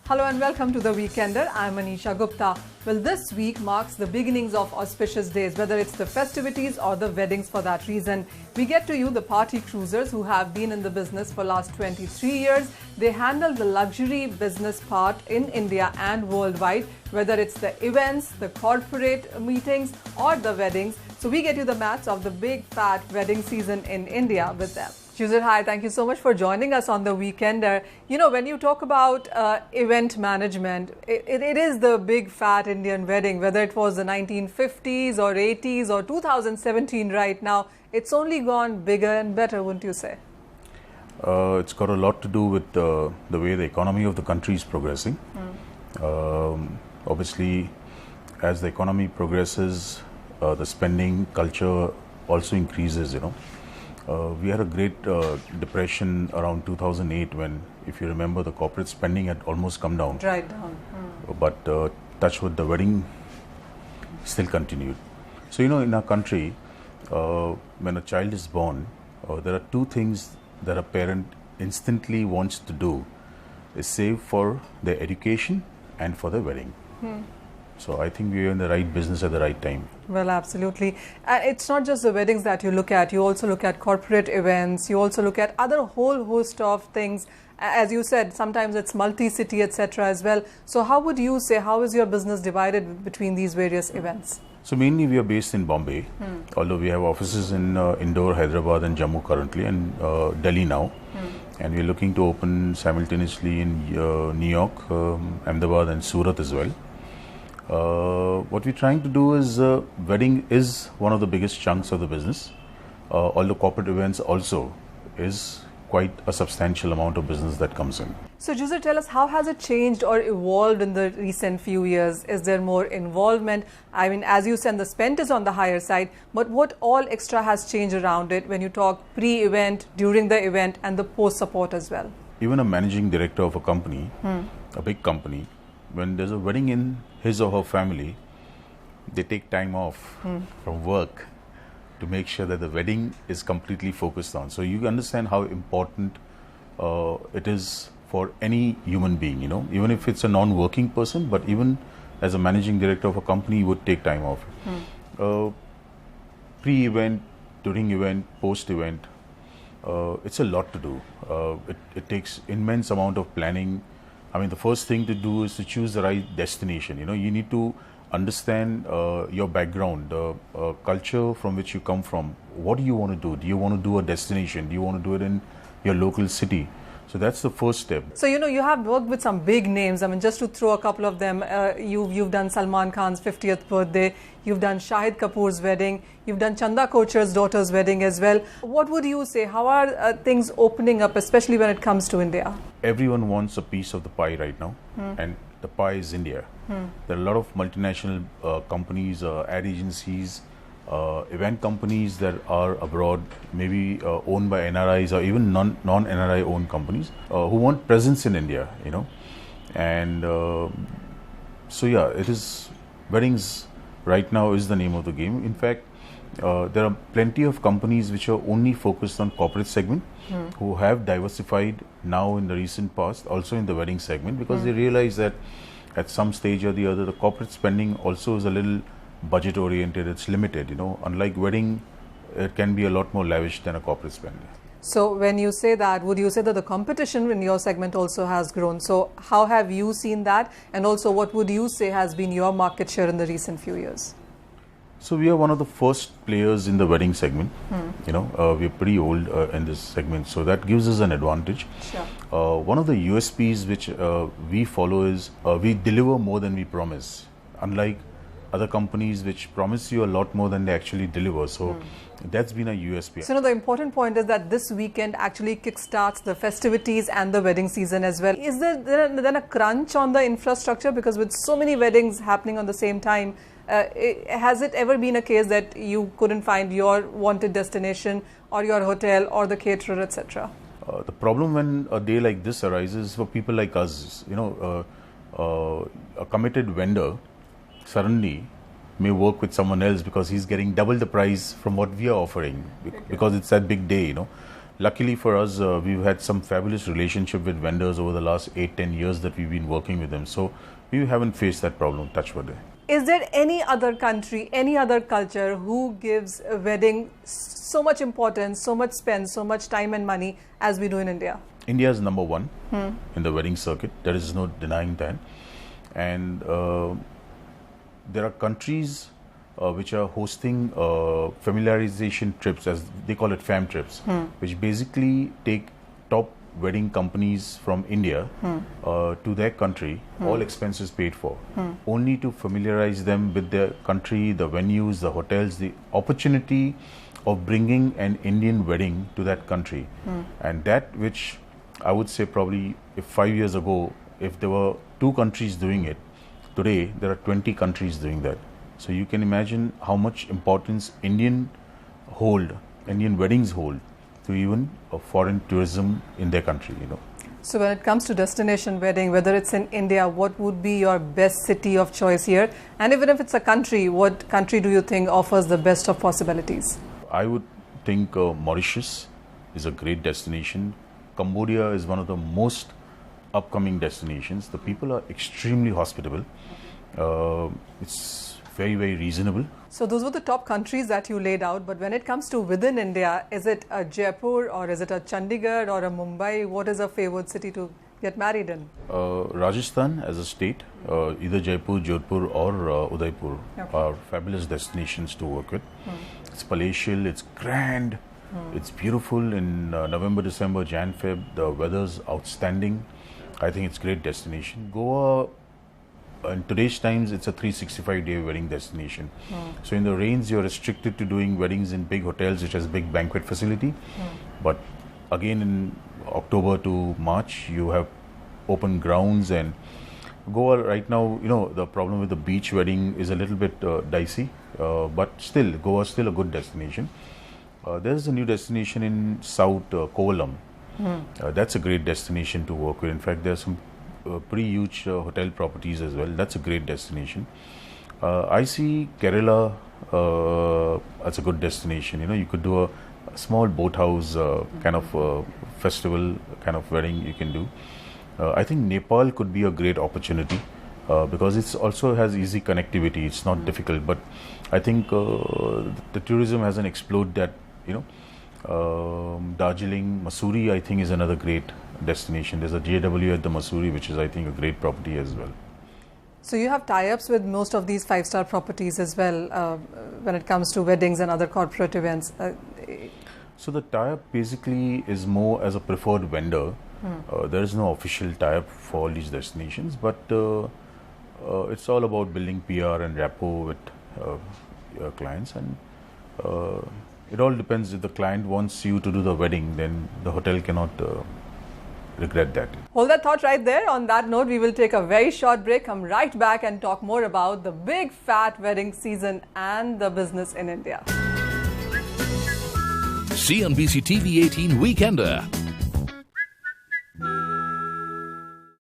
Hello and welcome to The Weekender. I'm Manisha Gupta. Well, this week marks the beginnings of auspicious days, whether it's the festivities or the weddings for that reason. We get to you the party cruisers who have been in the business for last 23 years. They handle the luxury business part in India and worldwide, whether it's the events, the corporate meetings or the weddings. So we get you the maths of the big fat wedding season in India with them. Zuzer, hi, thank you so much for joining us on The Weekender. You know, when you talk about event management, it is the big fat Indian wedding, whether it was the 1950s or 80s or 2017 right now, it's only gone bigger and better, wouldn't you say? It's got a lot to do with the way the economy of the country is progressing. Obviously, as the economy progresses, the spending culture also increases, you know. We had a great depression around 2008 when, if you remember, the corporate spending had almost come down. Dried down. But touch with the wedding still continued. So, you know, in our country, when a child is born, there are two things that a parent instantly wants to do is save for their education and for their wedding. So I think we are in the right business at the right time. Well, absolutely. It's not just the weddings that you look at. You also look at corporate events. You also look at other whole host of things. As you said, sometimes it's multi-city, etc. as well. So how would you say, how is your business divided between these various events? So mainly we are based in Bombay, although we have offices in Indore, Hyderabad and Jammu currently, and Delhi now. And we're looking to open simultaneously in New York, Ahmedabad and Surat as well. What we're trying to do is, wedding is one of the biggest chunks of the business. Although corporate events also is quite a substantial amount of business that comes in. So Zuzer, tell us, how has it changed or evolved in the recent few years? Is there more involvement? I mean, as you said, the spend is on the higher side, but what all extra has changed around it when you talk pre-event, during the event and the post-support as well? Even a managing director of a company, a big company, when there's a wedding in his or her family, they take time off from work to make sure that the wedding is completely focused on. So you understand how important it is for any human being, you know, even if it's a non-working person, but even as a managing director of a company, you would take time off. Pre-event, during event, post-event, it's a lot to do. It takes immense amount of planning. I mean, the first thing to do is to choose the right destination. You know, you need to understand your background, the culture from which you come from. What do you want to do? Do you want to do a destination? Do you want to do it in your local city? So that's the first step. So, you know, you have worked with some big names. I mean, just to throw a couple of them, you've done Salman Khan's 50th birthday, you've done Shahid Kapoor's wedding, you've done Chanda Kocher's daughter's wedding as well. What would you say? How are things opening up, especially when it comes to India? Everyone wants a piece of the pie right now, and the pie is India. There are a lot of multinational companies, ad agencies, event companies that are abroad, maybe owned by NRIs or even non-NRI owned companies who want presence in India, you know. And so yeah, it is, weddings right now is the name of the game. In fact, there are plenty of companies which are only focused on corporate segment who have diversified now in the recent past, also in the wedding segment, because they realize that at some stage or the other, the corporate spending also is a little budget oriented, it's limited, you know. Unlike wedding, it can be a lot more lavish than a corporate spending. So when you say that, would you say that the competition in your segment also has grown? So how have you seen that? And also, what would you say has been your market share in the recent few years? So we are one of the first players in the wedding segment. You know, we're pretty old in this segment, so that gives us an advantage. Sure. One of the USPs which we follow is we deliver more than we promise. Unlike other companies which promise you a lot more than they actually deliver. So that's been a USP. So, the important point is that this weekend actually kickstarts the festivities and the wedding season as well. Is there then a crunch on the infrastructure? Because with so many weddings happening on the same time, has it ever been a case that you couldn't find your wanted destination or your hotel or the caterer, etc.? The problem when a day like this arises for people like us, a committed vendor suddenly may work with someone else because he's getting double the price from what we are offering because it's that big day, Luckily for us, we've had some fabulous relationship with vendors over the last 8-10 years that we've been working with them. So we haven't faced that problem, touch wood. Is there any other country, any other culture who gives a wedding so much importance, so much spend, so much time and money as we do in India? India is number one in the wedding circuit. There is no denying that. And there are countries which are hosting familiarization trips, as they call it, fam trips, which basically take top wedding companies from India to their country, all expenses paid for, only to familiarize them with their country, the venues, the hotels, the opportunity of bringing an Indian wedding to that country. And that which I would say probably if 5 years ago, if there were 2 countries doing it, today there are 20 countries doing that. So you can imagine how much importance Indian weddings hold to even foreign tourism in their country, So when it comes to destination wedding, whether it's in India, what would be your best city of choice here? And even if it's a country, what country do you think offers the best of possibilities? I would think Mauritius is a great destination. Cambodia is one of the most upcoming destinations. The people are extremely hospitable. It's very, very reasonable. So those were the top countries that you laid out, but when it comes to within India, is it a Jaipur or is it a Chandigarh or a Mumbai? What is a favored city to get married in? Rajasthan as a state, either Jaipur, Jodhpur or Udaipur are fabulous destinations to work with. It's palatial, it's grand, it's beautiful in November, December, Jan, Feb. The weather's outstanding. I think it's a great destination. Goa, in today's times, it's a 365-day wedding destination. So in the rains, you're restricted to doing weddings in big hotels, which has big banquet facility. But again, in October to March, you have open grounds. And Goa right now, the problem with the beach wedding is a little bit dicey. But still, Goa is still a good destination. There's a new destination in South, Kovalam. That's a great destination to work with. In fact, there's some pretty huge hotel properties as well. That's a great destination. I see Kerala as a good destination. You could do a small boathouse kind of festival kind of wedding you can do. I think Nepal could be a great opportunity because it also has easy connectivity. It's not difficult, but I think the tourism hasn't exploded that, Darjeeling, Mussoorie, I think, is another great destination. There's a JW at the Mussoorie, which is, I think, a great property as well. So you have tie-ups with most of these 5-star properties as well when it comes to weddings and other corporate events. So the tie-up basically is more as a preferred vendor. There is no official tie-up for all these destinations, but it's all about building PR and rapport with your clients, and it all depends. If the client wants you to do the wedding, then the hotel cannot regret that. Hold that thought right there. On that note, we will take a very short break, come right back and talk more about the big fat wedding season and the business in India. CNBC-TV18 Weekender.